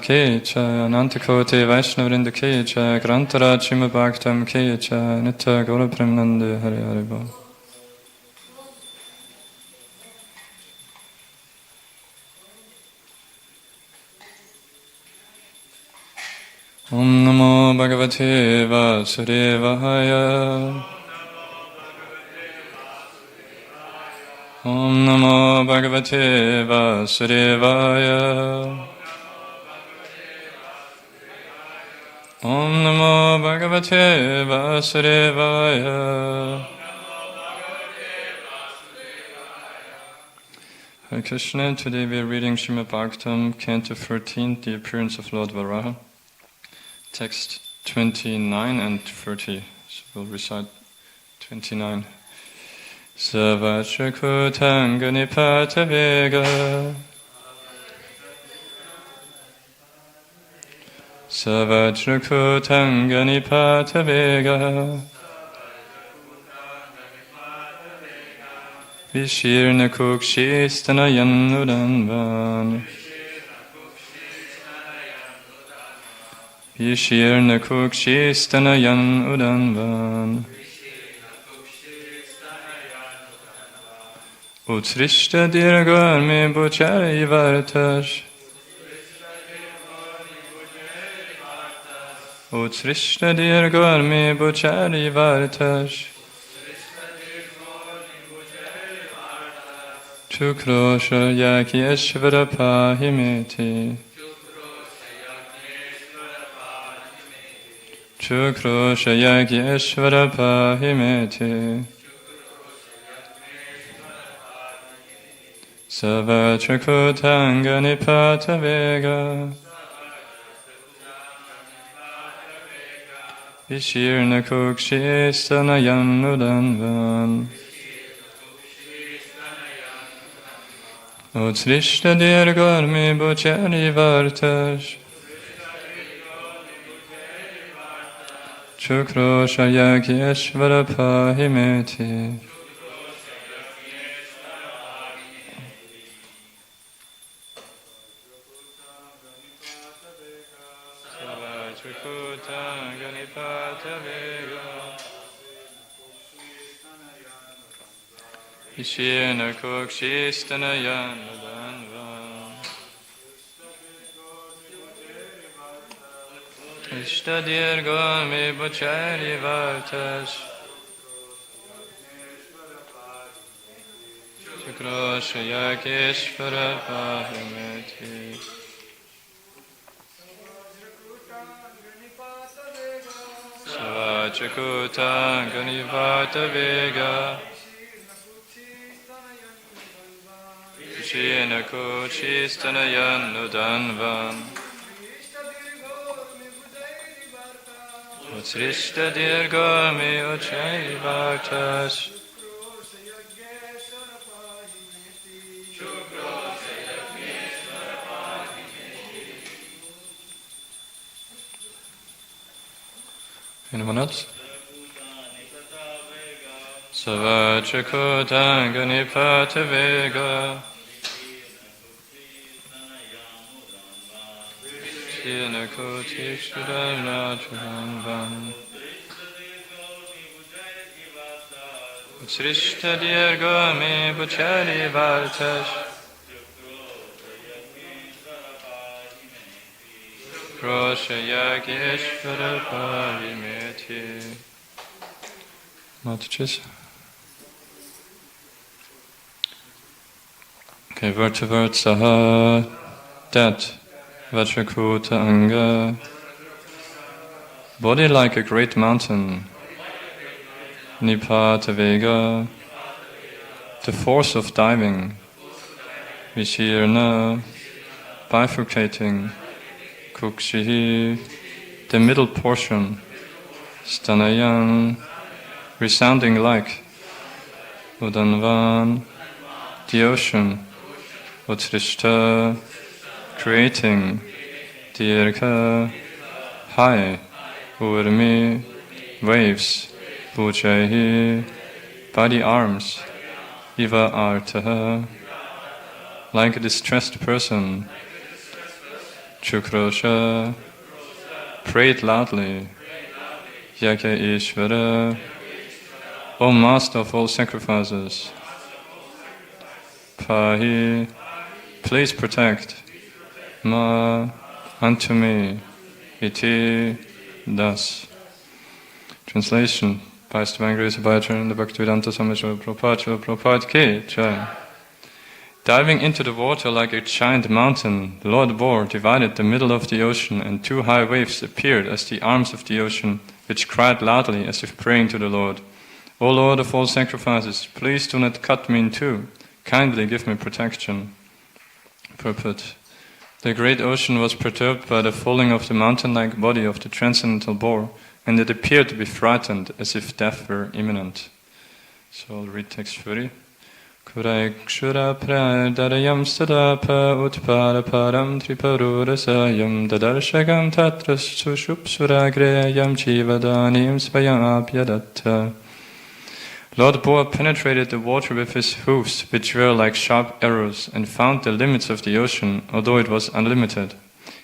Ki Jai Anantakoti Vaishnavrinda Ki Jai Grantara Chima Bhaktam Ki Jai Nitya Gaura Premanande Hari Hari Bol. Om Namo Bhagavate Vasudevaya. Om Namo Bhagavate Vasudevaya. Om Namo Bhagavate Vasudevaya. Hare Krishna, today we are reading Srimad Bhagavatam, Canto 14, The Appearance of Lord Varaha, text 29 and 30. So we'll recite 29. Savachakutanga vega. Savachakutanga nipata vega. Vishirna kukshistanayan udanvan. Vishirna kukshistanayan udanvan. Utrishta dirgarmi buchari vartash. Utrishta dirgarmi buchari vartash. Chukrosha yakyeshvara pahimeti. Chukrosha yakyeshvara pahimeti. Savachakutanga nipata vega. Vishirna kukshistanayan udanvan. Utrishta dirgarmi buchari vartash. Chukrosha yakyeshvara pahimeti. Vishirna kukshistanayan udanvan. Ishtadirgami buchari vartash. Chukrosha yakyeshvara pahimeti. Savachakutanga nipata vega. Vishirna kukshistanayan udanvan. Utrishta dirgami buchari vartash. Anyone else? Savachakutanga nipata vega. Vishirna kukshistanayan. Utrishta dirgami buchari vartash. Chukrosha yakyeshvara pahimeti. Mataji's. Okay, word to word, saha, that, Vachakutanga. Body like a great mountain. Nipata vega. The force of diving. Vishirna. Bifurcating. Kukshihi. The middle portion. Stanayan. Resounding like. Udanvan. The ocean. Utrishta. Creating. Dirgha. High. Urmi. Waves. Bhujahi. Body arms. Iva artaha. Like a distressed person. Chukrosha, prayed loudly, Yaka Ishvara, O Master of all sacrifices, Pahi, please protect Ma unto me, Iti, thus. Translation by His Divine Grace Abhayacharya and the Bhaktivedanta Swami Srila Prabhupada Ki Jai. Diving into the water like a giant mountain, the Lord Bore divided the middle of the ocean, and two high waves appeared as the arms of the ocean, which cried loudly as if praying to the Lord. O Lord of all sacrifices, please do not cut me in two. Kindly give me protection. Purport. The great ocean was perturbed by the falling of the mountain-like body of the transcendental boar, and it appeared to be frightened as if death were imminent. So I'll read text 30. Kurakshura pradarayam sadapa utparaparam triparurasayam dadarshagam tatras sushupsuragreyam chivadanim svayam abhyadatta. Lord Boar penetrated the water with his hoofs, which were like sharp arrows, and found the limits of the ocean, although it was unlimited.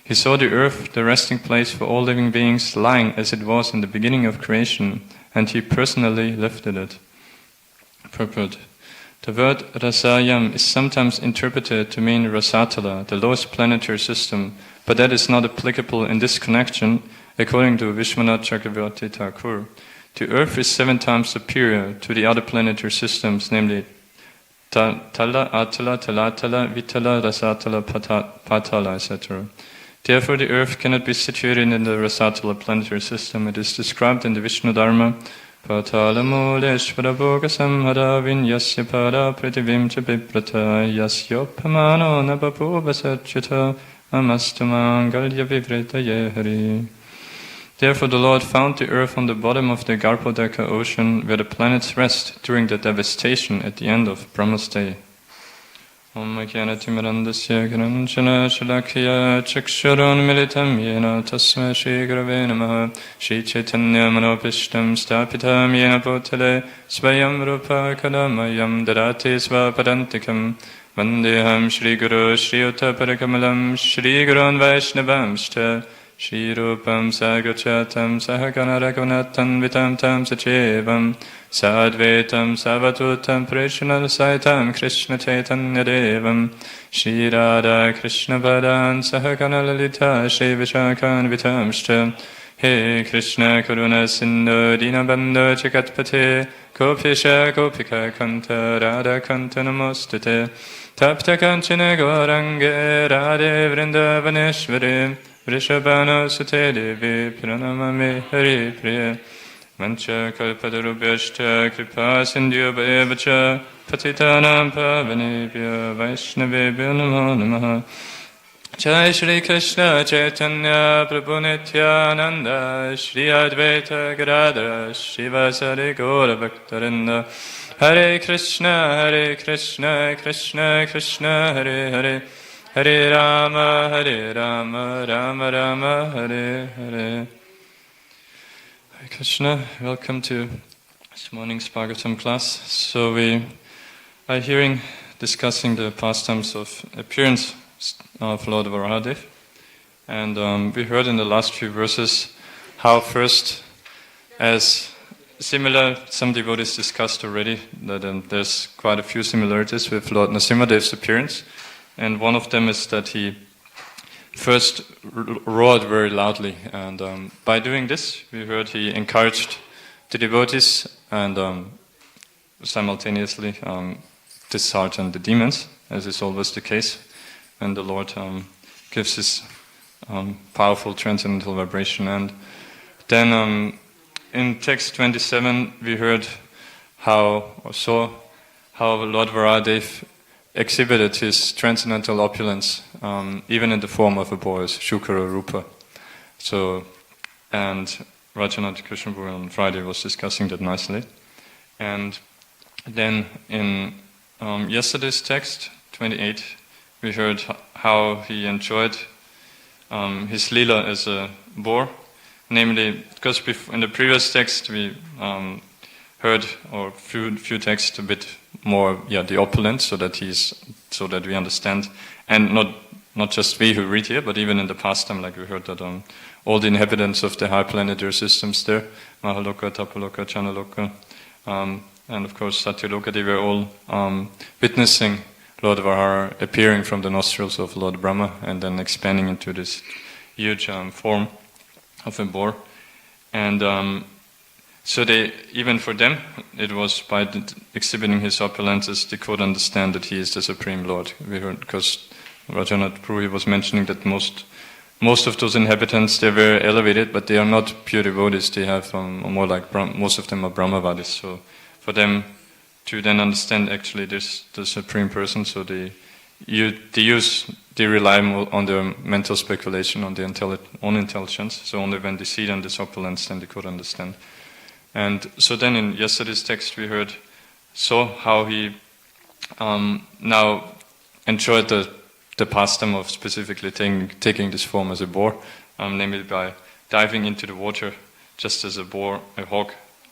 He saw the earth, the resting place for all living beings, lying as it was in the beginning of creation, and he personally lifted it. Purport. The word Rasayam is sometimes interpreted to mean Rasatala, the lowest planetary system, but that is not applicable in this connection, according to Vishwanath Chakravarti Thakur. The Earth is 7 times superior to the other planetary systems, namely Tala, Atala, Talatala, Vitala, Rasatala, Patala, etc. Therefore, the Earth cannot be situated in the Rasatala planetary system. It is described in the Vishnu Dharma. Patalamuleshvara bhogasamhara vinyasya para prativim cha biprata yasyopamano nabapuvasachyata amastamangalya vivritaye hari. Therefore the Lord found the earth on the bottom of the Garpodaka ocean where the planets rest during the devastation at the end of Brahma's day. Om Jnanatimirandasya Granjana Shalakya Chaksharon Militam Yena Tasma Shri Gurave Namaha Shri Chaitanya Manopishtam Stapitam Yena Bhutale Svayam Rupa Kalamayam Dadati Svapadantikam Vandeham Shri Guru Shri Uttaparakamalam Shri Gurun Vaishnavamshta Shri Rupam Sagrachatam Sahagana Raghunatam Vitam Tam Sachevam Sadvetam Savatutam Prishnal Saitam Krishna Chaitanya Devam Shri Radha Krishna Padan Sahagana Lalita Shri Vishakan Vitamshta He Krishna Karuna Sindhu Dinabandhu Chakatpate Gopisha Gopika Kanta Radha Kanta Namostate Tapta Kanchana Gaurange Radhe Vrindavaneshwari Vrishabhana Sute Devi Pranamami Hari Priya Mancha Kalpadarubhyashta Kripa Sindhya Bhayevacha Patitanam Pavanebhya Vaishnavebhyo Namo Namaha Jai Shri Krishna Chaitanya Prabhu Nityananda Shri Advaita Gadadhara Shivasari Gaura Bhaktarinda Hare Krishna Krishna Krishna Hare Hare Hare Rama, Rama Rama, Hare Hare. Hare Krishna, welcome to this morning's Bhagavatam class. So we are discussing the pastimes of appearance of Lord Varahadev. And we heard in the last few verses how first, as similar, some devotees discussed already, that there's quite a few similarities with Lord Nrsimhadev's appearance. And one of them is that he first roared very loudly. And by doing this, we heard he encouraged the devotees and simultaneously disheartened the demons, as is always the case when the Lord gives his powerful transcendental vibration. And then in text 27, we heard saw how Lord Varahadev exhibited his transcendental opulence, even in the form of a boy, as Shukara Rupa. So, and Rajanath Krishnapur on Friday was discussing that nicely. And then in yesterday's text, 28, we heard how he enjoyed his lila as a boar. Namely, because in the previous text we heard, or few texts a bit more, the opulent, so that we understand, and not not just we who read here, but even in the past time, like we heard that all the inhabitants of the high planetary systems there, Mahaloka, Tapaloka, Chanaloka, and of course Satyaloka, they were all witnessing Lord Varahara appearing from the nostrils of Lord Brahma and then expanding into this huge form of a boar. And so they, even for them, it was by exhibiting his opulences, they could understand that he is the Supreme Lord. We heard, because Rajanath Prabhu was mentioning that most of those inhabitants, they were elevated, but they are not pure devotees. They have more like most of them are Brahmavadis. So for them to then understand actually the Supreme Person, so they rely more on their mental speculation, on their own intelligence. So only when they see then this opulence, then they could understand. And so then in yesterday's text we saw how he now enjoyed the pastime of specifically taking this form as a boar, namely by diving into the water, just as a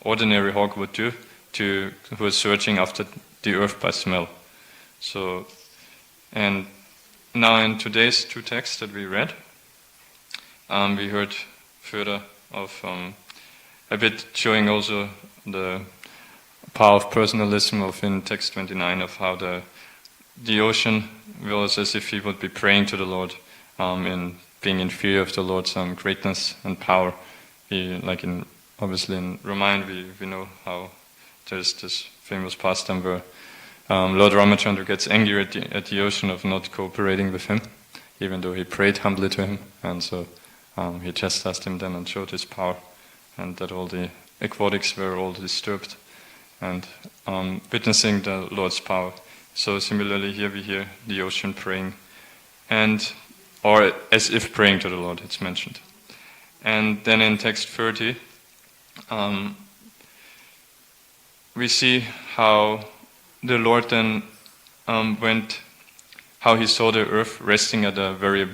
ordinary hawk would do, who is searching after the earth by smell. So, and now in today's two texts that we read, we heard further of a bit showing also the power of personalism in text 29 of how the ocean was as if he would be praying to the Lord, in being in fear of the Lord's greatness and power. Obviously in Ramayana we know how there's this famous pastime where Lord Ramachandra gets angry at the ocean of not cooperating with him, even though he prayed humbly to him, and so he chastised him then and showed his power, and that all the aquatics were all disturbed, and witnessing the Lord's power. So similarly here we hear the ocean praying, or as if praying to the Lord, it's mentioned. And then in text 30, we see how the Lord then how he saw the earth resting at the very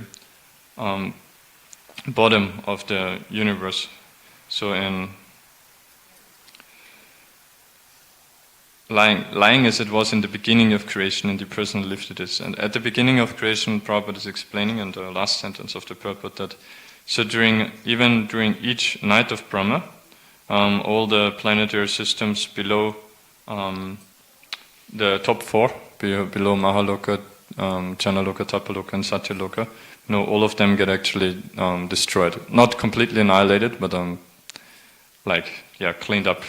bottom of the universe. So in lying as it was in the beginning of creation, and the person lifted it. And at the beginning of creation, Prabhupada is explaining in the last sentence of the purport that so during each night of Brahma, all the planetary systems below the top four, below Mahaloka, Chanaloka, Tapaloka, and Satyaloka, all of them get actually destroyed. Not completely annihilated, but cleaned up.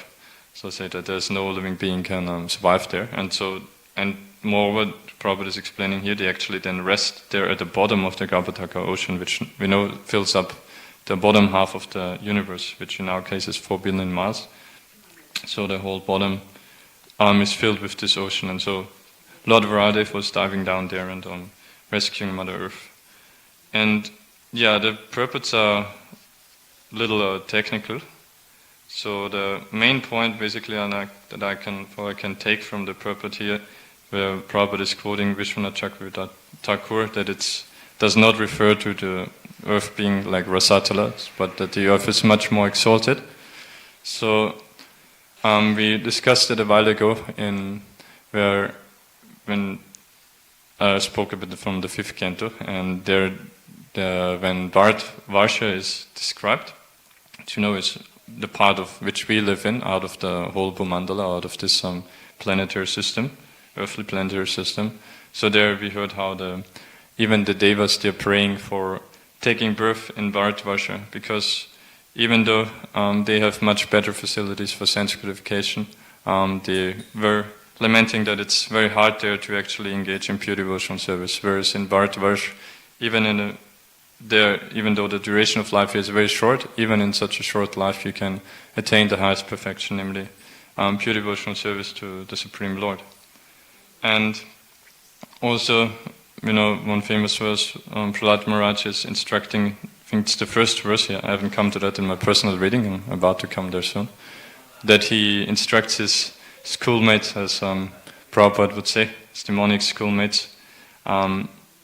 So say that there's no living being can survive there. And moreover, Prabhupada is explaining here, they actually then rest there at the bottom of the Garbhataka ocean, which we know fills up the bottom half of the universe, which in our case is 4 billion miles. So the whole bottom is filled with this ocean. And so Lord Varadev was diving down there and rescuing Mother Earth. And the purports are a little technical. So the main point basically that I can take from the purport here, where Prabhupada is quoting Vishwanath Chakravarti Thakur, that it does not refer to the earth being like Rasatala, but that the earth is much more exalted. So we discussed it a while ago when I spoke a bit from the 5th canto, and when Bharat Varsha is described, is the part of which we live in, out of the whole Bhumandala, out of this planetary system, earthly planetary system. So there we heard how even the Devas, they're praying for taking birth in Bharatvarsha, because even though they have much better facilities for sanctification, they were lamenting that it's very hard there to actually engage in pure devotional service, whereas in Bharatvarsha, even though the duration of life is very short, even in such a short life you can attain the highest perfection, namely pure devotional service to the Supreme Lord. And also, one famous verse, Prahlad Maharaj is instructing, I think it's the first verse here, I haven't come to that in my personal reading, I'm about to come there soon, that he instructs his schoolmates, as Prabhupada would say, his demonic schoolmates,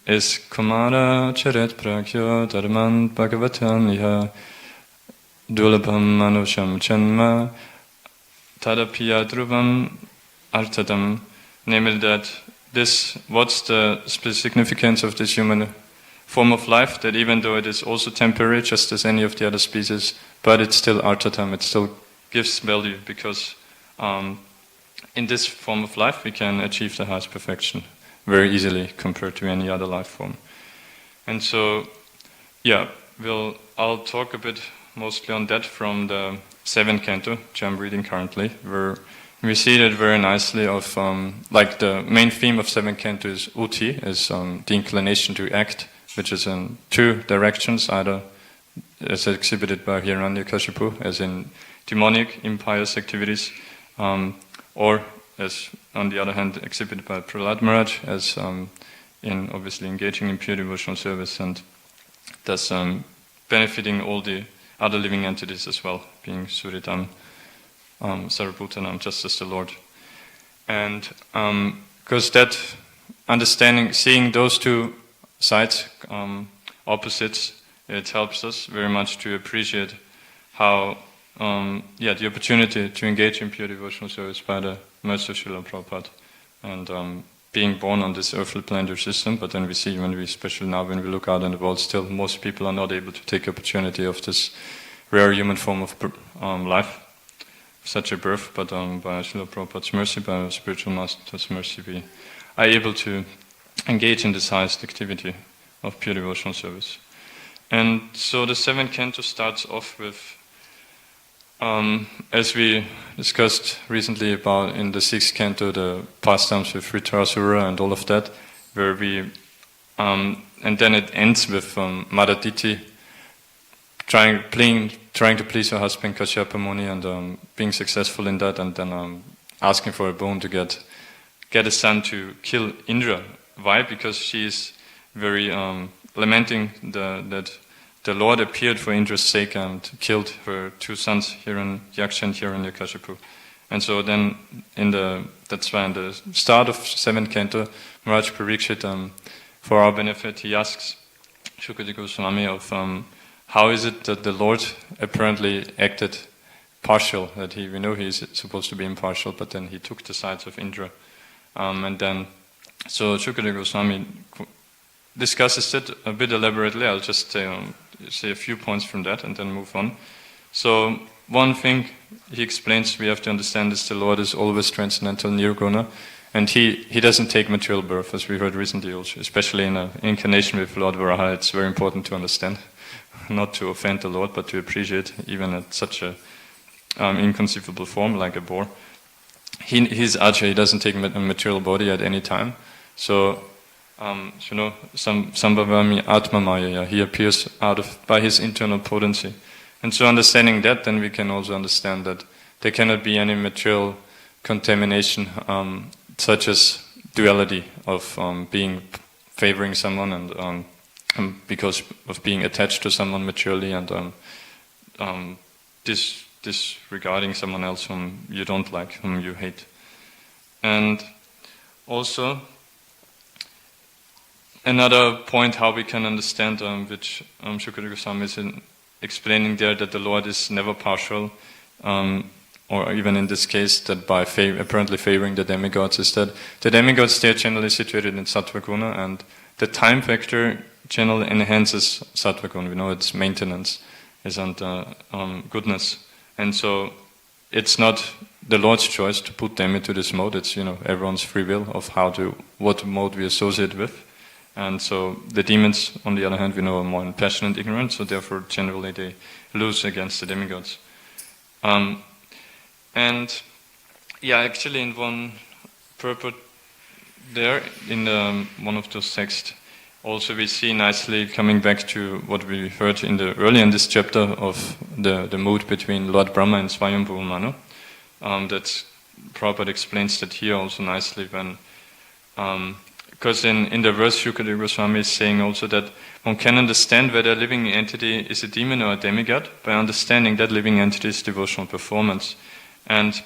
is Kumara Charet Prakya Dharman Bhagavatan Iha Dulabham Manusham Chanma Tadapiya Dhruvam Artadam. Namely that what's the significance of this human form of life that even though it is also temporary, just as any of the other species, but it's still artatam, it still gives value because in this form of life we can achieve the highest perfection very easily compared to any other life form. And so, yeah, I'll talk a bit mostly on that from the 7th canto, which I'm reading currently, where we see that very nicely of, like the main theme of 7th canto is uti, is the inclination to act, which is in two directions, either as exhibited by Hiranyakashipu, as in demonic, impious activities, or as on the other hand exhibited by Prahlad Maharaj, as in obviously engaging in pure devotional service and thus benefiting all the other living entities as well, being Suritam, Sarvabhutanam, just as the Lord. And because that understanding, seeing those two sides, opposites, it helps us very much to appreciate how, the opportunity to engage in pure devotional service by the mercy of Srila Prabhupada, and being born on this earthly planetary system, but then we see, especially now when we look out in the world, still most people are not able to take opportunity of this rare human form of life, such a birth, but by Srila Prabhupada's mercy, by our spiritual master's mercy, we are able to engage in this highest activity of pure devotional service. And so the 7th canto starts off with, as we discussed recently about in the 6th canto, the pastimes with Vritrasura and all of that, where we, and then it ends with Madaditi trying to please her husband Kashyapa Muni and being successful in that, and then asking for a boon to get a son to kill Indra. Why? Because she is very lamenting that the Lord appeared for Indra's sake and killed her two sons, Hiranyaksha and Hiranyakashipu. And so then, that's why in the start of 7th canto, Maharaj Parikshit, for our benefit, he asks Shukadeva Goswami of how is it that the Lord apparently acted partial, that we know he is supposed to be impartial, but then he took the sides of Indra. And then, so Shukadeva Goswami discusses it a bit elaborately. I'll just say a few points from that and then move on. So one thing he explains we have to understand is the Lord is always transcendental nirguna, and he doesn't take material birth, as we heard recently also, especially in an incarnation with Lord Varaha. It's very important to understand, not to offend the Lord, but to appreciate even at such a inconceivable form like a boar. He's Acha, he doesn't take a material body at any time. So Sambhavami Atma Maya, he appears by his internal potency. And so understanding that, then we can also understand that there cannot be any material contamination, such as duality of favoring someone and because of being attached to someone materially and disregarding someone else whom you don't like, whom you hate. And also, another point how we can understand, which Shukadeva Goswami is explaining there, that the Lord is never partial, or even in this case, that by apparently favoring the demigods, is that the demigods, they are generally situated in Sattva Guna, and the time factor generally enhances Sattva Guna. We know its maintenance is under goodness. And so it's not the Lord's choice to put them into this mode, it's everyone's free will of what mode we associate with. And so the demons, on the other hand, we know are more passionate and ignorant, so therefore generally they lose against the demigods. Actually in one purport there, in one of those texts, also we see nicely coming back to what we heard earlier in this chapter of the mood between Lord Brahma and Swayambhuva Manu. That Prabhupada explains that here also nicely when because in the verse Shukadeva Goswami is saying also that one can understand whether a living entity is a demon or a demigod by understanding that living entity's devotional performance. And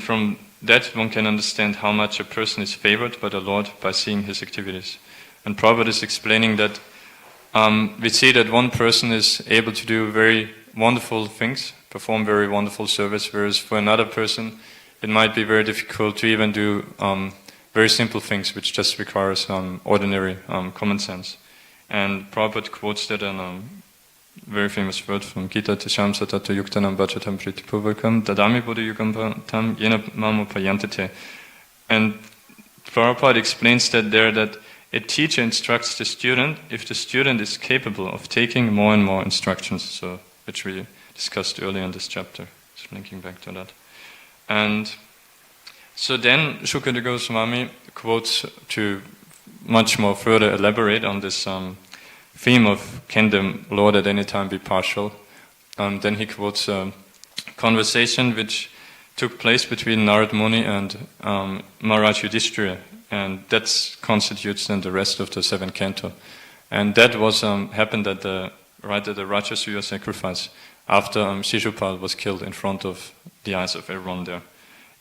from that one can understand how much a person is favored by the Lord by seeing his activities. And Prabhupada is explaining that we see that one person is able to do very wonderful things, perform very wonderful service, whereas for another person it might be very difficult to even do very simple things which just requires ordinary common sense. And Prabhupada quotes that in a very famous word from Gita, Tisham Satato Yuktanam Bachatam Pritipuvakam Dadami Buddha Yugam Tam Yena Mamu Payantite. And Prabhupada explains that there that a teacher instructs the student if the student is capable of taking more and more instructions, so which we discussed earlier in this chapter. Just linking back to that. And so then Shukadeva Goswami quotes to much more further elaborate on this theme of can the Lord at any time be partial. Then he quotes a conversation which took place between Narad Muni and Maharaj Yudhishthira, and that constitutes then the rest of the 7th canto. And that was happened at the Rajasuya sacrifice, after Shishupal was killed in front of the eyes of everyone there.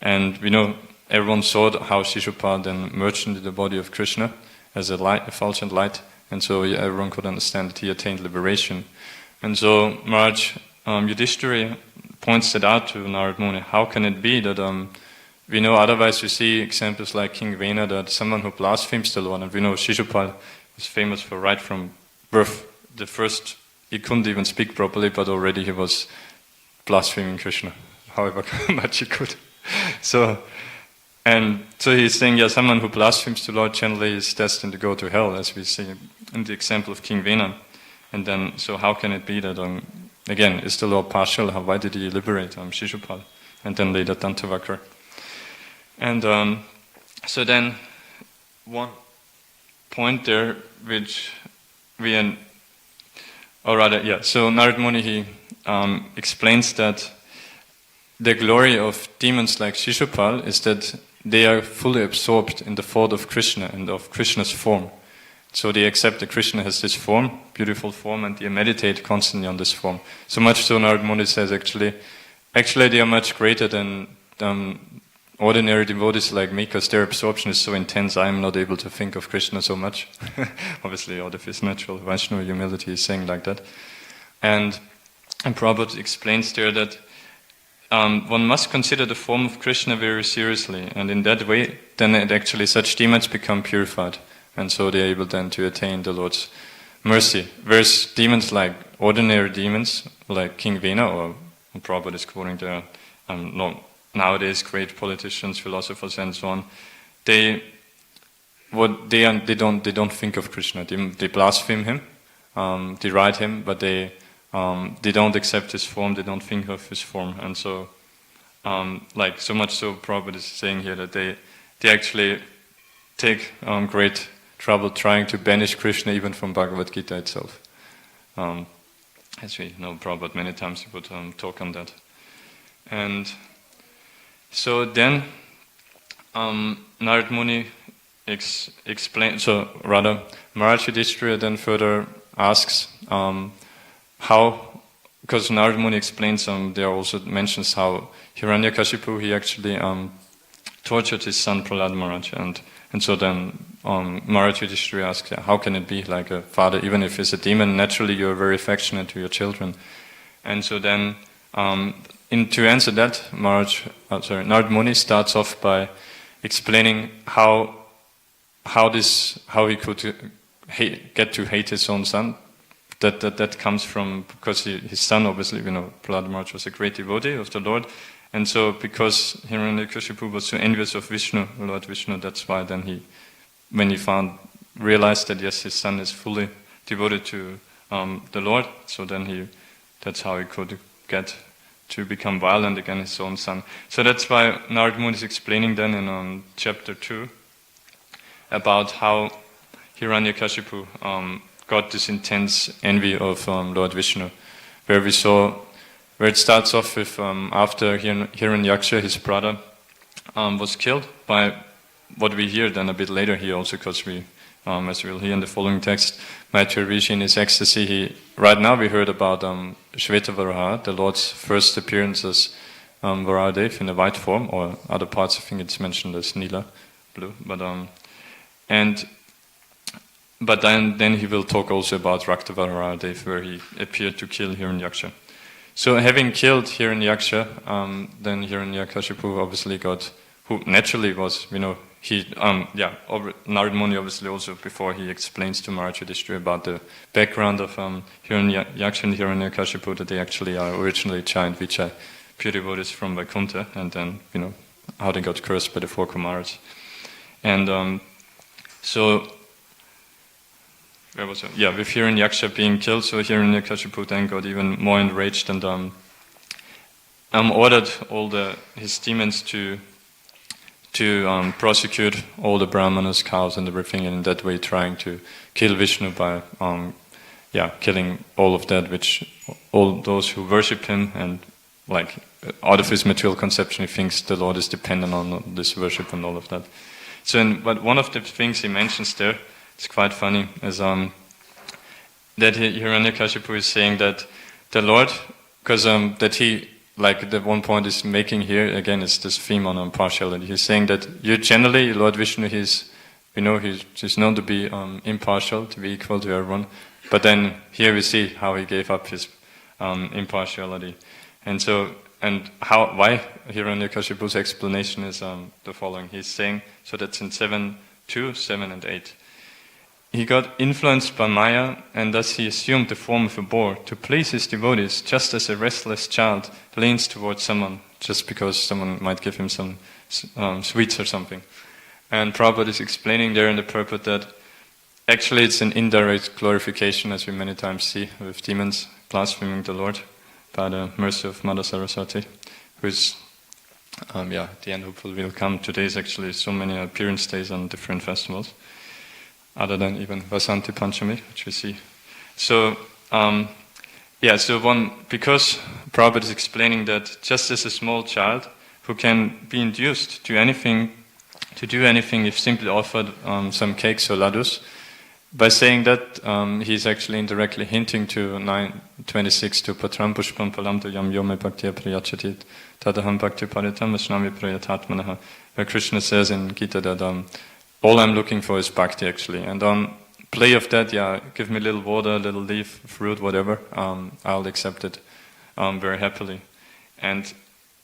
And we know everyone saw how Shishupal then merged into the body of Krishna as a light, a fulgent light, and so everyone could understand that he attained liberation. And so Maharaj Yudhishthira points that out to Narad Muni. How can it be that we know otherwise we see examples like King Vena, that someone who blasphemes the Lord, and we know Shishupal was famous for right from birth. The first, he couldn't even speak properly, but already he was blaspheming Krishna, however much he could. So he's saying, yeah, someone who blasphemes the Lord generally is destined to go to hell, as we see in the example of King Vena. And then, so how can it be that, again, is the Lord partial? Why did he liberate Shishupal? And then later Dantavakra. And so then, one point there, which so Narad Muni, he explains that the glory of demons like Shishupal is that they are fully absorbed in the thought of Krishna and of Krishna's form. So they accept that Krishna has this form, beautiful form, and they meditate constantly on this form. So much so Narad Muni says actually they are much greater than ordinary devotees like me, because their absorption is so intense, I am not able to think of Krishna so much. Obviously out of his natural Vaishnava humility is saying like that. And Prabhupada explains there that one must consider the form of Krishna very seriously, and in that way, then such demons become purified, and so they are able then to attain the Lord's mercy. Whereas demons like ordinary demons, like King Vena, or Prabhupada is quoting there, nowadays great politicians, philosophers, and so on, they don't think of Krishna. They blaspheme him, deride him, but they don't accept his form, they don't think of his form. And so, so much so Prabhupada is saying here that they actually take great trouble trying to banish Krishna even from Bhagavad Gita itself. As we know, Prabhupada many times he would talk on that. And so then Narad Muni explains, Maharaj Yudhishthira then further asks how, because Narad Muni explains, there also mentions how Hiranyakashipu, he actually tortured his son Prahlad Maharaj, and so then Maharaj Yudhishthira asks, how can it be like a father, even if he's a demon, naturally you're very affectionate to your children. And so then, to answer that, Narad Muni starts off by explaining how he could get to hate his own son. That comes from, because his son, obviously, Prahlad Maharaj was a great devotee of the Lord, and so because Hiranyakashipu was so envious of Vishnu, Lord Vishnu, that's why then when he realized that yes, his son is fully devoted to the Lord, so then that's how he could get to become violent against his own son. So that's why Narad Muni is explaining then in chapter 2 about how Hiranyakashipu got this intense envy of Lord Vishnu, where it starts off with after Hiranyaksha, his brother, was killed by what we hear then a bit later here also, because we, as we'll hear in the following text, Maitreya Rishi in his ecstasy, right now we heard about Shvetavaraha, the Lord's first appearance as Varahadev in a white form, or other parts I think it's mentioned as Nila, blue, but then he will talk also about Raktavarahadev, where he appeared to kill Hiranyaksha. So having killed Hiranyaksha, then Hiranyakashipu obviously who naturally was, Narad Muni obviously also, before he explains to Maharaj Yudhishthira about the background of Hiranyaksha and Hiranyakashipu, that they actually are originally giant Vijay, pure devotees from Vaikuntha, and then, how they got cursed by the 4 Kumaras. And so, where was it? Yeah, with Hiranyaksha being killed, so Hiranyakashipu then got even more enraged and ordered all his demons to prosecute all the brahmanas, cows, and everything, and in that way trying to kill Vishnu by killing all of that, all those who worship him, and like out of his material conception, he thinks the Lord is dependent on this worship and all of that. But one of the things he mentions there, it's quite funny, is that Hiranyakashipu is saying that the Lord, because that he, like the one point is making here, again, is this theme on impartiality. He's saying that generally, Lord Vishnu, he's known to be impartial, to be equal to everyone. But then here we see how he gave up his impartiality. Why Hiranyakashipu's explanation is the following. He's saying, so that's in 7.2, 7 and 8. He got influenced by Maya, and thus he assumed the form of a boar to please his devotees, just as a restless child leans towards someone, just because someone might give him some sweets or something. And Prabhupada is explaining there in the purport that actually it's an indirect glorification, as we many times see with demons blaspheming the Lord by the mercy of Mother Saraswati, who is, at the end hopefully will come. Today is actually so many appearance days on different festivals, other than even Vasanti Panchami, which we see. So, because Prabhupada is explaining that just as a small child who can be induced to do anything if simply offered some cakes or ladus, by saying that, he's actually indirectly hinting to 9.26 to Patram Pushpam Palam to Yam Yome Bhaktiya Priyachatit Tadaham Bhakti Paritam Vashnami Priyatatmanaha, where Krishna says in Gita that all I'm looking for is bhakti, actually. And play of that, give me a little water, a little leaf, fruit, whatever, I'll accept it very happily. And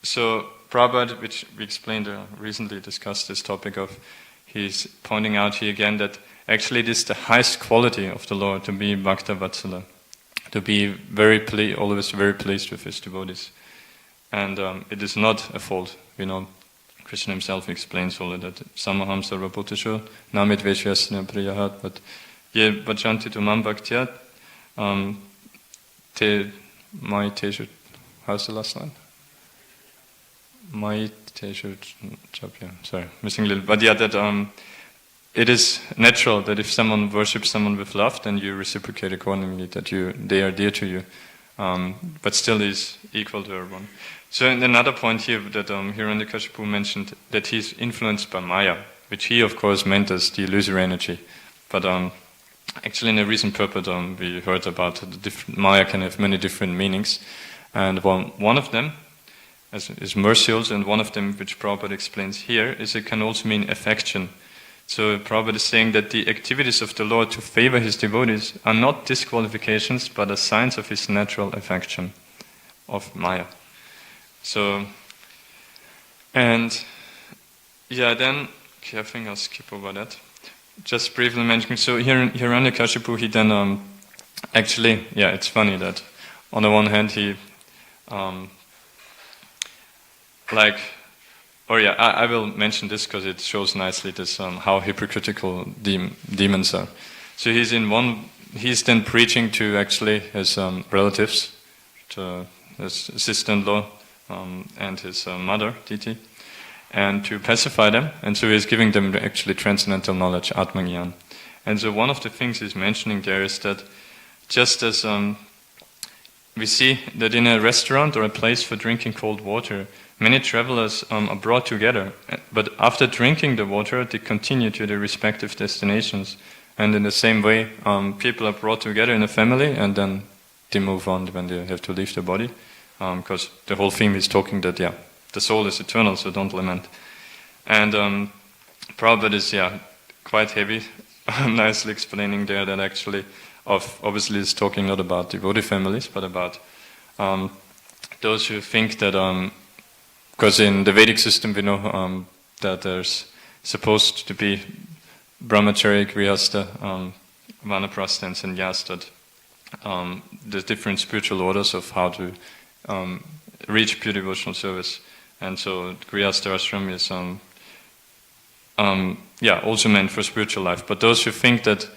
so Prabhupada, which we explained, recently discussed this topic of, he's pointing out here again that actually it is the highest quality of the Lord to be Bhakta Vatsala, to be always very pleased with his devotees. And it is not a fault, Krishna himself explains all of that. Samaham sarvabhutashu namid veshyasna priyahat, but ye bhajanti tu mam bhaktyat te mai teshu. How's the last line? Mai teshu chapya. Sorry, missing a little. But that it is natural that if someone worships someone with love, then you reciprocate accordingly, that they are dear to you, but still is equal to everyone. So another point here that Hiranyakashipu mentioned, that he's influenced by Maya, which he of course meant as the illusory energy. But actually in a recent purport we heard about Maya can have many different meanings. And one of them is mercy also, and one of them, which Prabhupada explains here, is it can also mean affection. So Prabhupada is saying that the activities of the Lord to favor his devotees are not disqualifications, but a signs of his natural affection of Maya. So, then, I think I'll skip over that. Just briefly mentioning, so here in Hiranyakashipu, he then, it's funny that on the one hand he, I will mention this because it shows nicely this, how hypocritical demons are. So he's then preaching to actually his relatives, to his sister-in-law, and his mother, Diti, and to pacify them, and so he's giving them actually transcendental knowledge, Atmagyan. And so one of the things he's mentioning there is that just as we see that in a restaurant or a place for drinking cold water, many travelers are brought together, but after drinking the water, they continue to their respective destinations. And in the same way, people are brought together in a family, and then they move on when they have to leave the body. Because the whole theme is talking that, the soul is eternal, so don't lament. And Prabhupada is, quite heavy, nicely explaining there that actually, obviously is talking not about devotee families, but about those who think that, because in the Vedic system we know that there's supposed to be brahmachari, grihastha, vanaprastha and sannyasa, the different spiritual orders of how to reach pure devotional service. And so grihastha ashram is also meant for spiritual life. But those who think that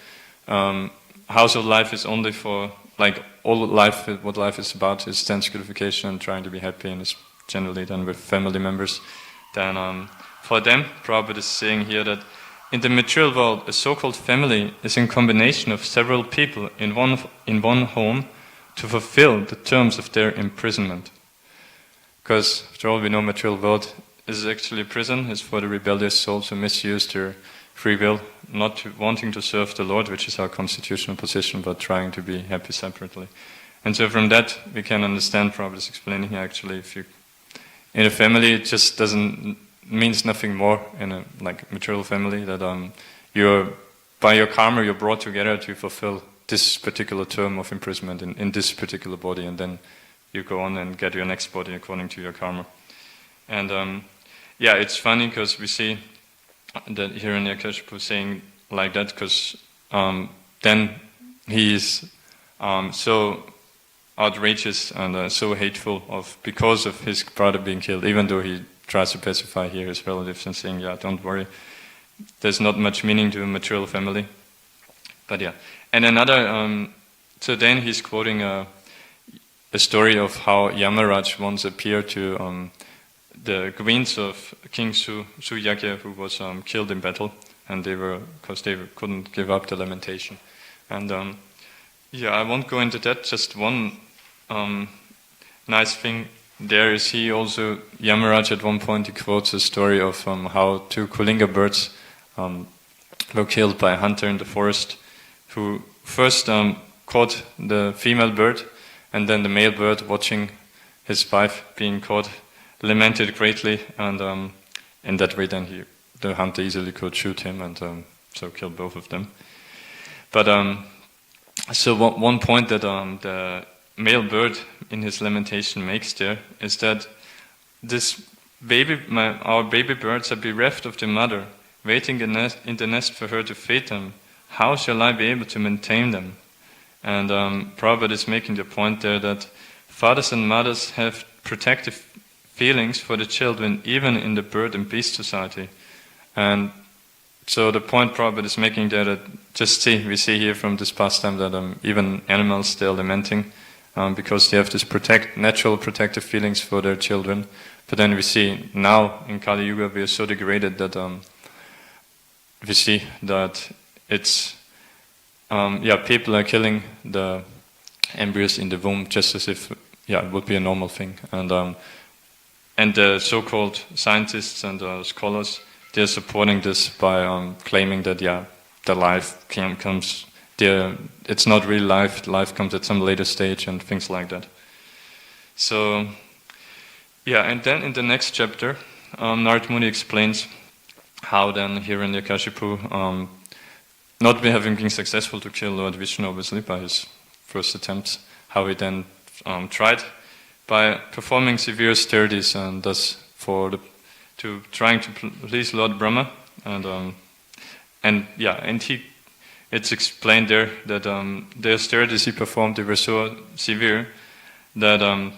household life is only for, like, all life, what life is about is sense gratification and trying to be happy, and is generally done with family members, then for them, Prabhupada is saying here that in the material world, a so-called family is a combination of several people in one home to fulfill the terms of their imprisonment. Because, after all, we know material world is actually a prison, is for the rebellious souls who misuse their free will, not wanting to serve the Lord, which is our constitutional position, but trying to be happy separately. And so from that, we can understand, Prabhupada is explaining here, actually, if you in a family, it just means nothing more in a material family, that by your karma you're brought together to fulfill this particular term of imprisonment in this particular body, and then you go on and get your next body according to your karma. And it's funny because we see that Hiranyakashipu saying like that, because then he is so outrageous and so hateful because of his brother being killed, even though he tries to pacify here his relatives and saying, don't worry, there's not much meaning to a material family. But and another, so then he's quoting a story of how Yamaraj once appeared to the queens of King Suyagya, who was killed in battle, and because they couldn't give up the lamentation. And I won't go into that, just one nice thing there is Yamaraj at one point he quotes a story of how two Kulinga birds were killed by a hunter in the forest, who first caught the female bird, and then the male bird, watching his wife being caught, lamented greatly, and in that way then the hunter easily could shoot him and so kill both of them. But so one point that the male bird in his lamentation makes there is that our baby birds are bereft of their mother, waiting in the nest for her to feed them. How shall I be able to maintain them? And Prabhupada is making the point there that fathers and mothers have protective feelings for the children even in the bird and beast society. And so the point Prabhupada is making there that we see here from this pastime that even animals, they are lamenting because they have this natural protective feelings for their children. But then we see now in Kali Yuga we are so degraded that we see that it's people are killing the embryos in the womb just as if it would be a normal thing. And the so-called scientists and scholars, they're supporting this by claiming that the life comes there. It's not really life. Life comes at some later stage and things like that. So and then in the next chapter, Narad Muni explains how then Hiranyakashipu, not having been successful to kill Lord Vishnu, obviously by his first attempts, how he then tried by performing severe austerities and thus trying to please Lord Brahma, it's explained there that the austerities he performed, they were so severe that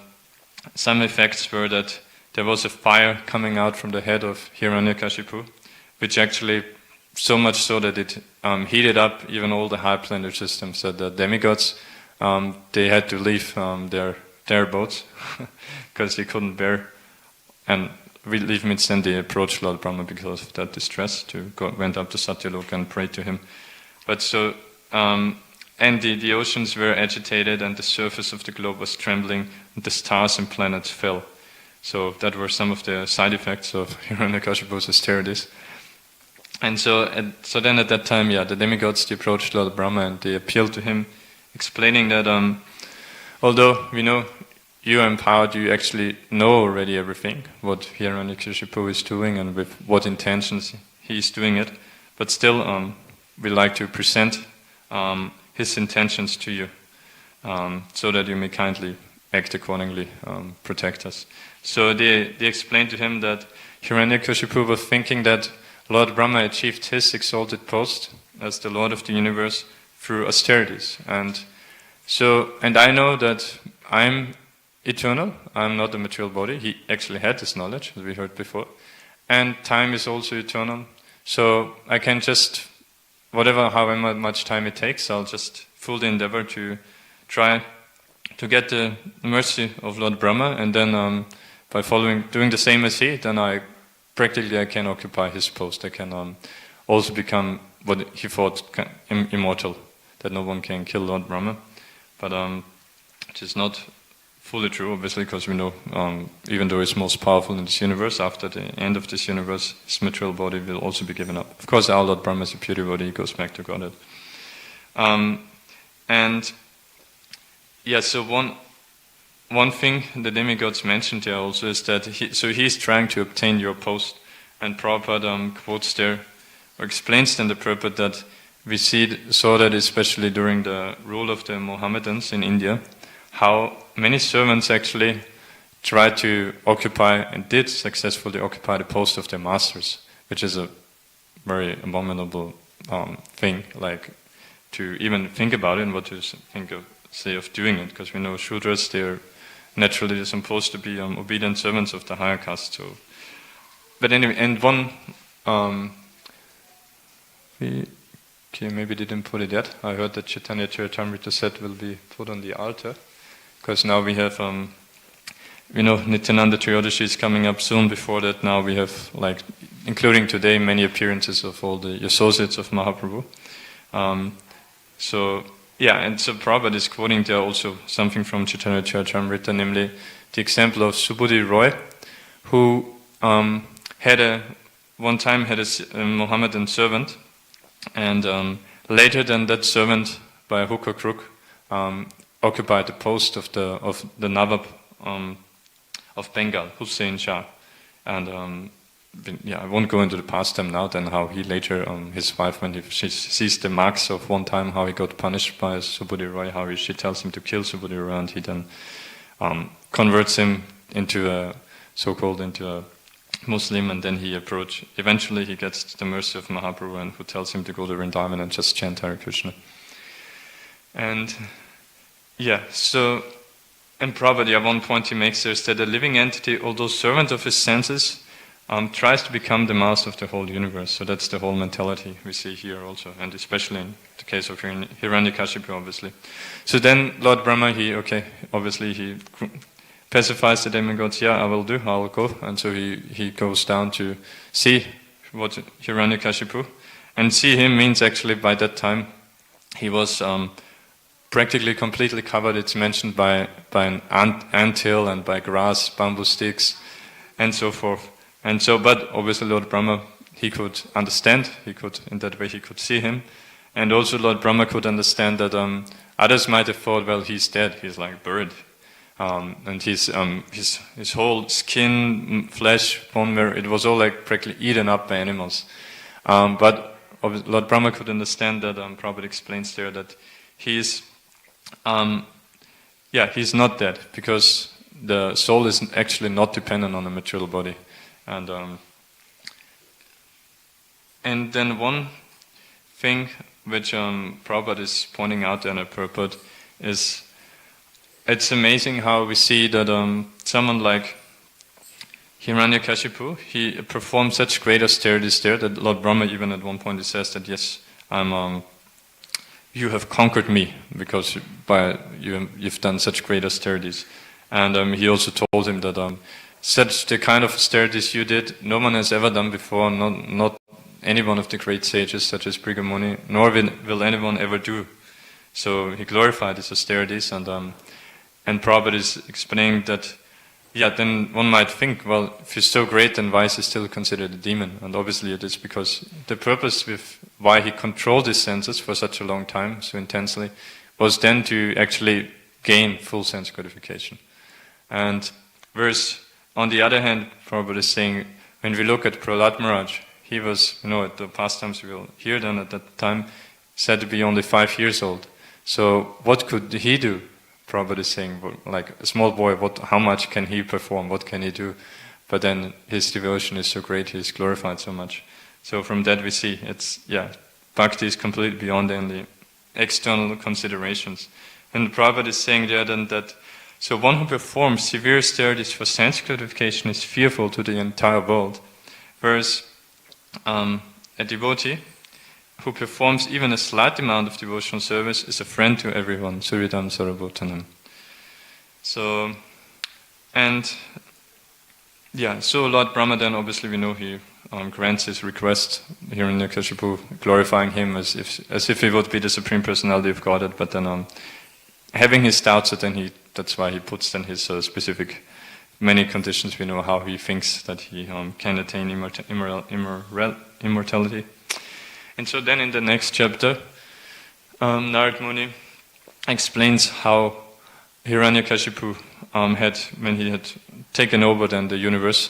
some effects were that there was a fire coming out from the head of Hiranyakashipu, which actually so much so that it heated up even all the high planetary systems. So the demigods, they had to leave their boats because they couldn't bear, and leave means then they approached Lord Brahma because of that distress, went up to Satyaloka and prayed to him. But so, and the oceans were agitated and the surface of the globe was trembling and the stars and planets fell. So that were some of the side effects of Hiranyakashipu's austerities. And so then at that time, the demigods, they approached Lord Brahma and they appealed to him, explaining that although we know you are empowered, you actually know already everything, what Hiranyakashipu is doing and with what intentions he is doing it, but still we like to present his intentions to you, so that you may kindly act accordingly, protect us. So they explained to him that Hiranyakashipu was thinking that Lord Brahma achieved his exalted post as the Lord of the universe through austerities. And I know that I'm eternal, I'm not a material body. He actually had this knowledge, as we heard before. And time is also eternal. So I can just, however much time it takes, I'll just fully endeavor to try to get the mercy of Lord Brahma, and then by doing the same as he, then I can occupy his post. I can also become what he thought immortal, that no one can kill Lord Brahma. But it is not fully true, obviously, because we know even though he's most powerful in this universe, after the end of this universe, his material body will also be given up. Of course, our Lord Brahma is a pure body, he goes back to Godhead. So one thing the demigods mentioned here also is that he's trying to obtain your post, and Prabhupada quotes there, or explains then the purport that we saw that especially during the rule of the Mohammedans in India, how many servants actually tried to occupy and did successfully occupy the post of their masters, which is a very abominable thing, like to even think about it and what to say of doing it, because we know Shudras, they're naturally supposed to be obedient servants of the higher caste. So, but anyway, and one, maybe didn't put it yet. I heard that Chaitanya Charitamrita set will be put on the altar, because now we have, Nityananda Triyodashi is coming up soon. Before that, now we have, including today, many appearances of all the associates of Mahaprabhu. And so Prabhupada is quoting there also something from Chaitanya Charitamrita, namely the example of Subudhi Roy, who one time had a Mohammedan servant, and later than that servant, by a hook or crook, occupied the post of the Nawab of Bengal, Hussein Shah. And I won't go into the pastime now, then how he later, his wife, when she sees the marks of one time how he got punished by Subudhi Roy, how she tells him to kill Subudhi Roy, and he then converts him into a Muslim, and then eventually he gets the mercy of Mahaprabhu, and who tells him to go to Vrindavan and just chant Hare Krishna. And Prabhupada, one point he makes there is that a living entity, although servant of his senses, tries to become the master of the whole universe. So that's the whole mentality we see here also, and especially in the case of Hiranyakashipu, obviously. So then Lord Brahma, he pacifies the demigods. Yeah, I will do, I'll go. And so he goes down to see what Hiranyakashipu, and see him means actually by that time he was practically completely covered. It's mentioned by an anthill and by grass, bamboo sticks, and so forth. And so, but obviously Lord Brahma, he could understand, in that way he could see him. And also Lord Brahma could understand that others might have thought, well, he's dead, he's like buried. And his whole skin, flesh, bone marrow, it was all like practically eaten up by animals. But Lord Brahma could understand that, Prabhupada explains there that he's not dead, because the soul is actually not dependent on the material body. And then one thing which Prabhupada is pointing out in a purport is, it's amazing how we see that someone like Hiranyakashipu, he performed such great austerities there that Lord Brahma even at one point he says that, yes, you have conquered me because you've done such great austerities. And he also told him that such the kind of austerities you did, no one has ever done before, not any one of the great sages such as Brigha Muni, nor will anyone ever do. So he glorified his austerities, and Prabhupada is explaining that, then one might think, well, if he's so great, then why is he still considered a demon? And obviously it is because the purpose with why he controlled his senses for such a long time, so intensely, was then to actually gain full sense gratification. And whereas, on the other hand, Prabhupada is saying, when we look at Prahlad Maharaj, he was, at the pastimes we will hear then at that time, said to be only 5 years old. So what could he do? Prabhupada is saying, like a small boy, how much can he perform? What can he do? But then his devotion is so great, he is glorified so much. So from that we see bhakti is completely beyond any external considerations. And Prabhupada is saying there then that, so one who performs severe austerities for sense gratification is fearful to the entire world, whereas a devotee who performs even a slight amount of devotional service is a friend to everyone, Suridam Sarabhutanam. So Lord Brahma then, obviously we know he grants his request here in Hiranyakashipu, glorifying him as if he would be the Supreme Personality of Godhead, but then having his doubts, that's why he puts then his specific many conditions. We know how he thinks that he can attain immortality. And so then in the next chapter, Narad Muni explains how Hiranyakashipu had, when he had taken over then the universe,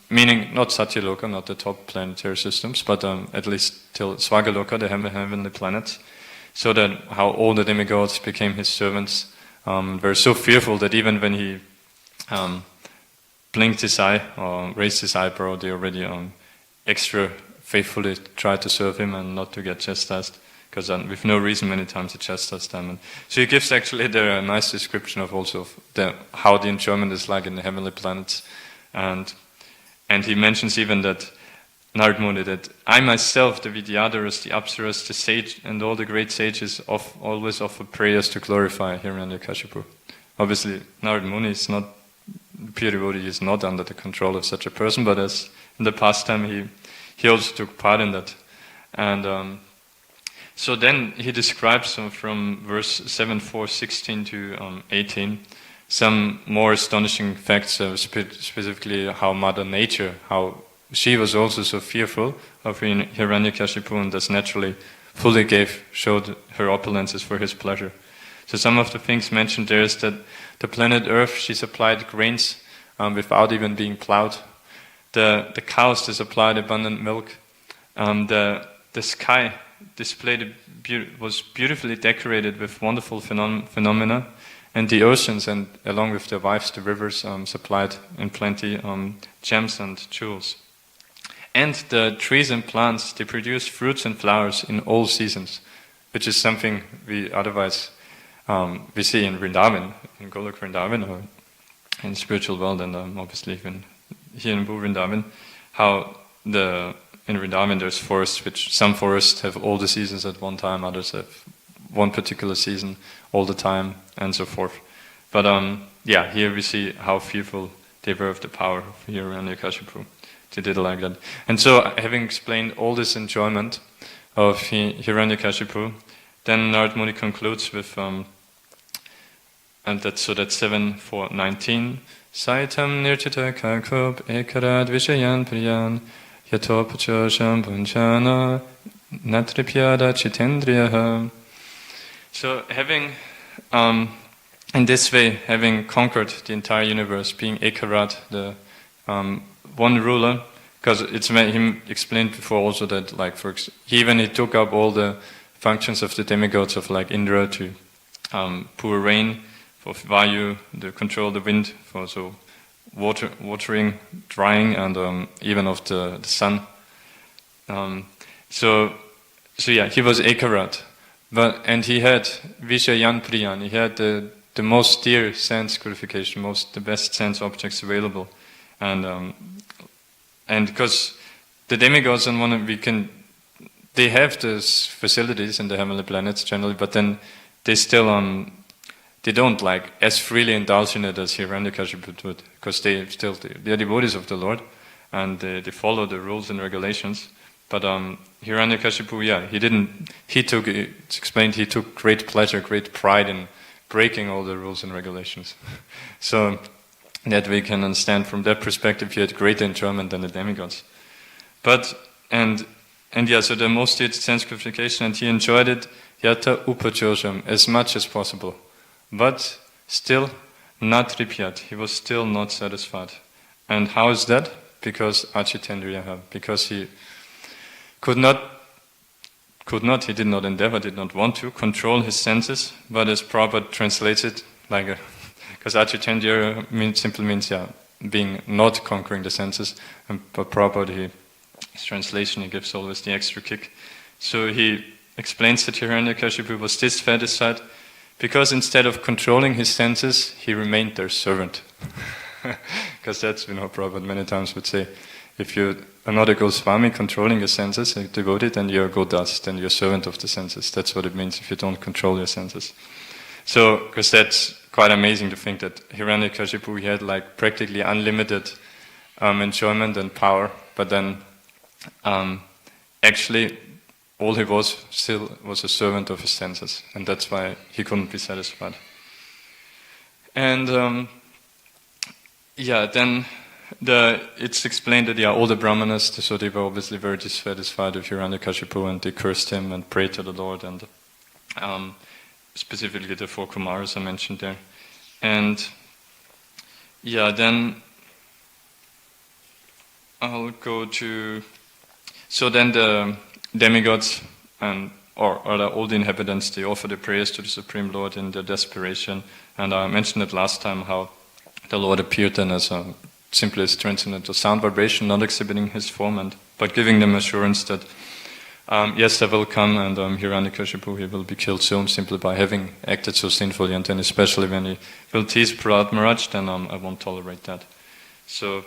meaning not Satyaloka, not the top planetary systems, but at least till Svagaloka, the heavenly planets, so that how all the demigods became his servants, were so fearful that even when he blinked his eye or raised his eyebrow, they already extra faithfully tried to serve him and not to get chastised, because with no reason many times he chastised them. And so he gives actually there a nice description of also how the enjoyment is like in the heavenly planets, and he mentions even that Narad Muni, that I myself, the Vidyadharas, the Apsaras, the sage, and all the great sages always offer prayers to glorify Hiranyakashipu. Obviously, Narad Muni is not, pure devotee is not under the control of such a person, but as in the past time he also took part in that. And so then he describes from verse 7:4:16 to 18 some more astonishing facts, specifically how Mother Nature, how she was also so fearful of Hiranyakashipu and thus naturally fully showed her opulences for his pleasure. So some of the things mentioned there is that the planet Earth, she supplied grains without even being plowed. The cows, they supplied abundant milk. The sky was beautifully decorated with wonderful phenomena, and the oceans, and along with their wives, the rivers, supplied in plenty gems and jewels. And the trees and plants, they produce fruits and flowers in all seasons, which is something we otherwise we see in Vrindavan, in Golok Vrindavan, or in spiritual world, and obviously even here in Vrindavan, how in Vrindavan there's forests, which some forests have all the seasons at one time, others have one particular season all the time, and so forth. But here we see how fearful they were of the power of Hiranyakashipu. They did like that. And so, having explained all this enjoyment of Hiranyakashipu, then Narad Muni concludes with, and that's 7:4:19. Saitam nirchita kakub ekarad vishayan priyan yatopachosham punchana natripyada chitendriyaha. So having, in this way, having conquered the entire universe, being Ekarat, the one ruler, because it's him explained before also that, like, he took up all the functions of the demigods of like Indra to pour rain, for Vayu, to control the wind, for watering, drying, and even of the sun. So he was Ekarat. And he had Vishayan Priyan, he had the most dear sense gratification, the best sense objects available. And because the demigods on they have these facilities in the heavenly planets generally, but then they still they don't like as freely indulge in it as Hiranyakashipu would, because they're devotees of the Lord, and they follow the rules and regulations. But Hiranyakashipu, it's explained he took great pleasure, great pride in breaking all the rules and regulations. So that we can understand from that perspective he had greater enjoyment than the demigods. So the most dear sense gratification, and he enjoyed it yata upachosham, as much as possible. But still not ripyat, he was still not satisfied. And how is that? Because achitendriyaha, because he he did not endeavor, did not want to control his senses, but as Prabhupada translates it, because achitendriya simply means being not conquering the senses, but Prabhupada, he his translation, he gives always the extra kick. So he explains that Hiranyakashipu was dissatisfied because instead of controlling his senses, he remained their servant. Because that's, Prabhupada many times would say, if you are not a Goswami controlling your senses, a devotee, then you're a Godas, then you're a servant of the senses. That's what it means if you don't control your senses. So, because that's quite amazing to think that Hiranyakashipu, he had like practically unlimited enjoyment and power, but then actually all he was still was a servant of his senses, and that's why he couldn't be satisfied. And then it's explained that all the brahmanas, so they were obviously very dissatisfied with Hiranyakashipu, and they cursed him and prayed to the Lord, and specifically the 4 Kumaras I mentioned there. And then I'll go to... So then the demigods or all the inhabitants, they offer their prayers to the Supreme Lord in their desperation. And I mentioned it last time how the Lord appeared then as a simplest transcendental sound vibration, not exhibiting his form, but giving them assurance that yes, I will come, and Hiranyakashipu, he will be killed soon simply by having acted so sinfully, and then especially when he will tease Prahlad Maharaj, then I won't tolerate that. So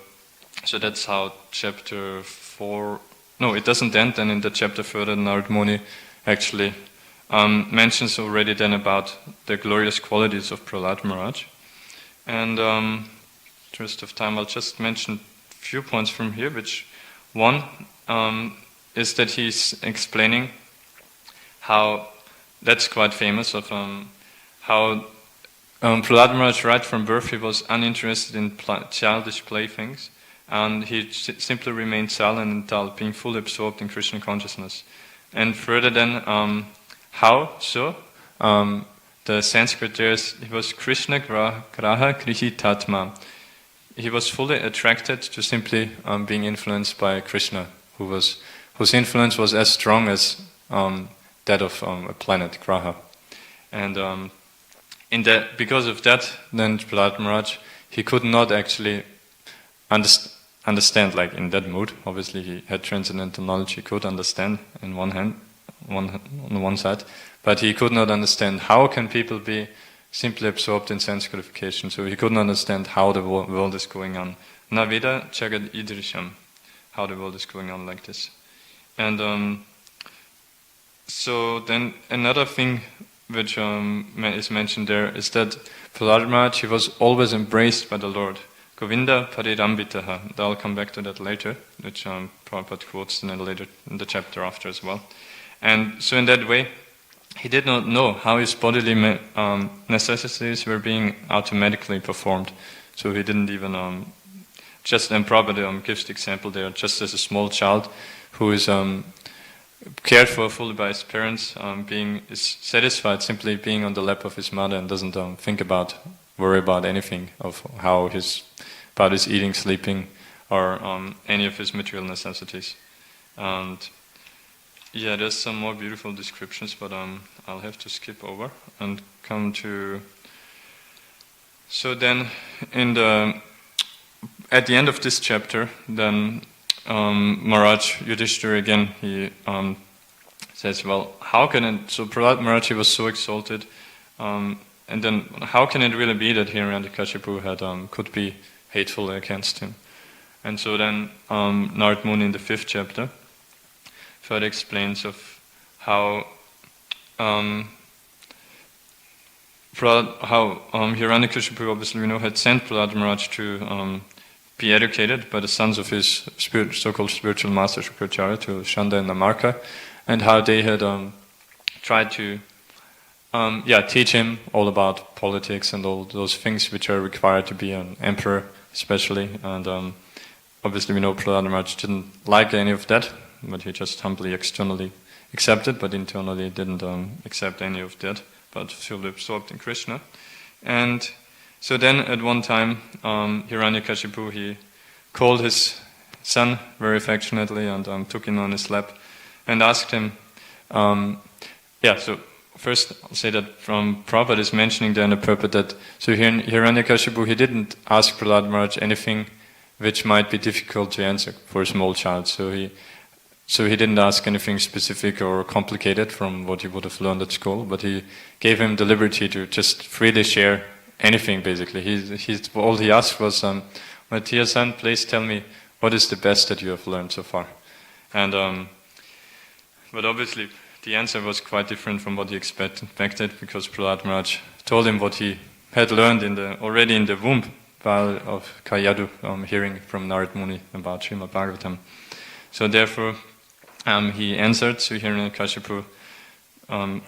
that's how chapter 4... No, it doesn't end. Then in the chapter further, Narad Muni actually mentions already then about the glorious qualities of Prahlad Maharaj. And interest of time, I'll just mention a few points from here, which one is that he's explaining how, that's quite famous, of how Prahlad Maharaj right from birth, he was uninterested in childish playthings, and he simply remained silent and dull, being fully absorbed in Krishna consciousness. And further then, how so? The Sanskrit there is, he was Krishna Graha Krihi Tatma. He was fully attracted to simply being influenced by Krishna, whose influence was as strong as that of a planet, Graha. And because of that, then Prahlad Maharaj, he could not actually understand, like in that mood. Obviously, he had transcendental knowledge; he could understand on one side, but he could not understand how can people be simply absorbed in sense gratification. So he couldn't understand how the world is going on. Naveda Jagad Idrisham, how the world is going on like this. And so then another thing which is mentioned there is that Prahlad Maharaj, he was always embraced by the Lord. Govinda Parirambitaha. I'll come back to that later, which Prabhupada quotes in the chapter after as well. And so in that way, he did not know how his bodily necessities were being automatically performed. So he didn't even, and Prabhupada gives the example there, just as a small child who is cared for fully by his parents, is satisfied simply being on the lap of his mother and doesn't worry about anything of about his eating, sleeping, or any of his material necessities. And there's some more beautiful descriptions, but I'll have to skip over and come to... So then, at the end of this chapter, then Maharaj Yudhishthira again, he says, well, how can it... So Prahlad Maharaj, he was so exalted, and then how can it really be that Hiranyakashipu could be hateful against him? And so then Narad Muni in the 5th chapter further explains of how Hiranyakashipu, obviously had sent Prahlad Maharaj to be educated by the sons of his so-called spiritual master Shukracharya, to Shanda and Namarka, and how they had tried to teach him all about politics and all those things which are required to be an emperor, especially. And obviously we know Prahlad Maharaj didn't like any of that, but he just humbly externally accepted, but internally didn't accept any of that, but fully absorbed in Krishna. And so then at one time, Hiranyakashipu, he called his son very affectionately and took him on his lap and asked him, so first I'll say that from Prabhupada is mentioning there in the purport that, so Hiranyakashipu, he didn't ask Prahlad Maharaj anything which might be difficult to answer for a small child. So he didn't ask anything specific or complicated from what he would have learned at school, but he gave him the liberty to just freely share anything, basically. All he asked was, my dear son, please tell me what is the best that you have learned so far. And but obviously the answer was quite different from what he expected, because Prahlad Maharaj told him what he had learned already in the womb of Kayadu, hearing from Narad Muni about Srimad Bhagavatam. So therefore, he answered to Hiranyakashipu,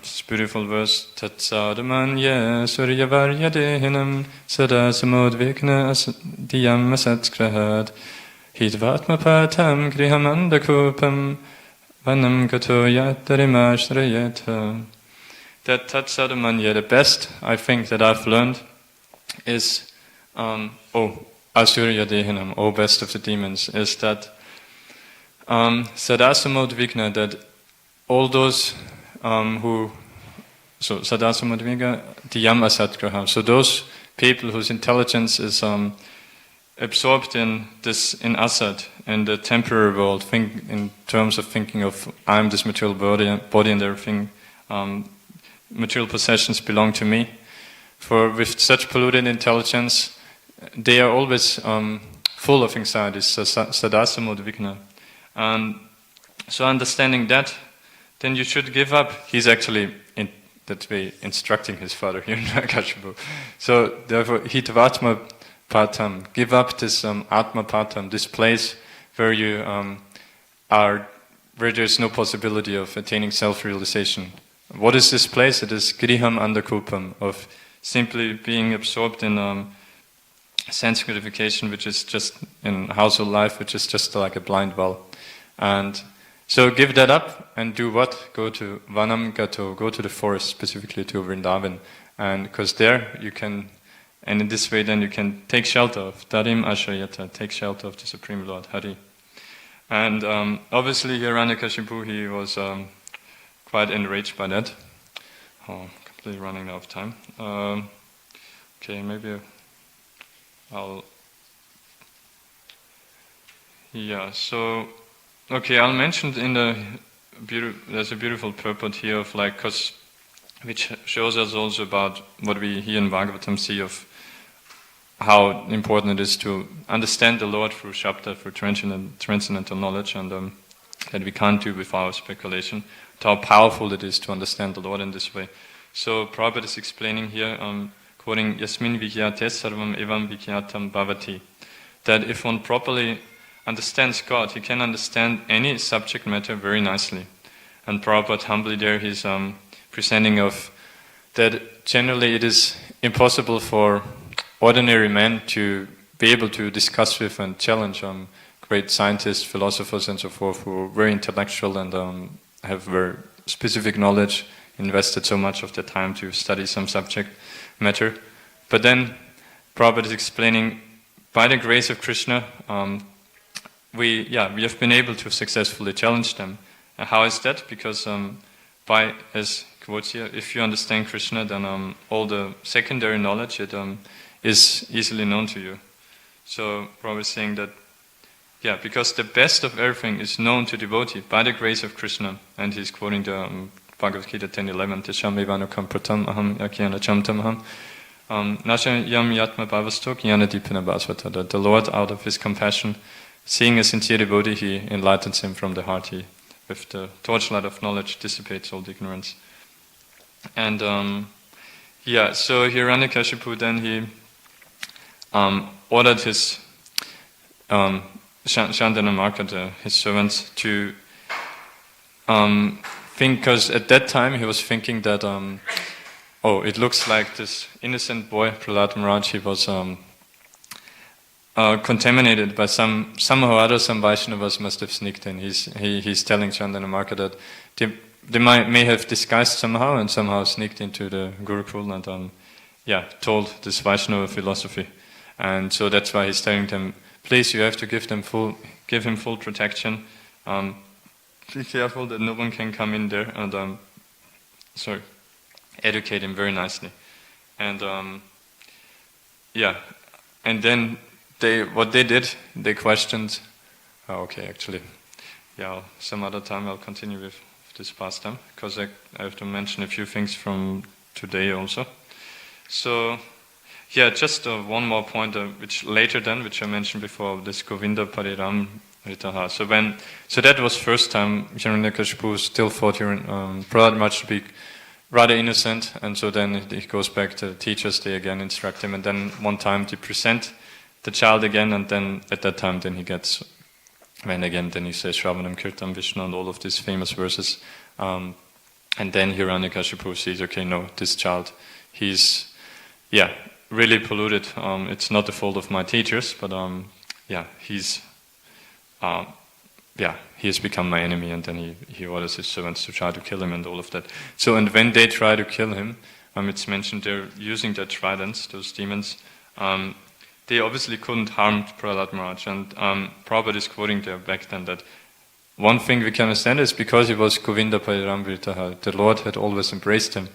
this beautiful verse, Tatsadamanya suryavarya dehinam sada samodvikna diyam asatkrahad hidvatma patam grihamandakupam vanam gato yatarimashtrayata. That Tatsadamanya, the best I think that I've learned is, Asurya Dehinam, O best of the demons, is that Sadasamodvigna, that all those Sadasamodvigna Diyam Asatgraha, so those people whose intelligence is absorbed in asad, in the temporary world, think in terms of thinking of I'm this material body and everything, material possessions belong to me. For with such polluted intelligence, they are always full of anxieties, sadasamodvigna. So understanding that, then you should give up. He's actually in that way instructing his father here in Kashipu. So therefore, hitvatma patam, give up this atma patam, this place where you where there is no possibility of attaining self-realization. What is this place? It is griham andakupam, of simply being absorbed in sense gratification, which is just in household life, which is just like a blind well. And so give that up and do what? Go to Vanam Gato, go to the forest, specifically to Vrindavan. And because there you can, and in this way then you can take shelter of Tarim Ashrayata, take shelter of the Supreme Lord, Hari. And obviously Hiranyakashipu, he was quite enraged by that. Completely running out of time. Okay, maybe I'll mention there's a beautiful purport here of which shows us also about what we here in Bhagavatam see of how important it is to understand the Lord through Shabda, through transcendental knowledge, and that we can't do with our speculation, how powerful it is to understand the Lord in this way. So Prabhupada is explaining here, quoting Yasmin Vikyate Sarvam Evam Vikyatam Bhavati, that if one properly understands God, he can understand any subject matter very nicely. And Prabhupada humbly there he's presenting of that generally it is impossible for ordinary men to be able to discuss with and challenge great scientists, philosophers and so forth, who are very intellectual and have very specific knowledge, invested so much of their time to study some subject matter. But then Prabhupada is explaining, by the grace of Krishna, we have been able to successfully challenge them. And how is that? Because as quotes here, if you understand Krishna, then all the secondary knowledge is easily known to you. So Prabhupada is saying that, because the best of everything is known to devotee by the grace of Krishna, and he's quoting the Bhagavad Gita 10:11, Tesham evanukam pratam aham yakyana chamtam aham nasha yam yatma bhavasto kyana dipana bhasvata. That the Lord, out of his compassion, seeing a sincere devotee, he enlightens him from the heart. He, with the torchlight of knowledge, dissipates all the ignorance. And so Hiranyakashipu then he ordered his Shandana his servants, to think, because at that time he was thinking that it looks like this innocent boy Prahlad Maharaj, he was contaminated by somehow or other. Some Vaishnavas must have sneaked in. He's telling Chandana that they may have disguised somehow and somehow sneaked into the Gurukul and told this Vaishnava philosophy. And so that's why he's telling them, please, you have to give him full protection. Be careful that no one can come in there and educate him very nicely. And and then what they did, they questioned. Oh, okay, actually, yeah. Some other time I'll continue with this pastime because I have to mention a few things from today also. So, yeah, just one more point, which I mentioned before, this Govinda Pariram Ritaha. So that was first time Hiranyakashipu still thought Prahlad Maharaj to be rather innocent, and so then he goes back to the teachers, they again instruct him, and then one time they present the child again, and then at that time then he gets, then he says Shravanam Kirtam Vishnu and all of these famous verses, and then Hiranyakashipu sees, okay, no, this child, he's, really polluted, it's not the fault of my teachers, but he has become my enemy, and then he orders his servants to try to kill him and all of that. So, and when they try to kill him, it's mentioned they're using their tridents, those demons. They obviously couldn't harm Prahlad Maharaj, and Prabhupada is quoting there back then that one thing we can understand is because he was Govinda Pariramvritaha, the Lord had always embraced him.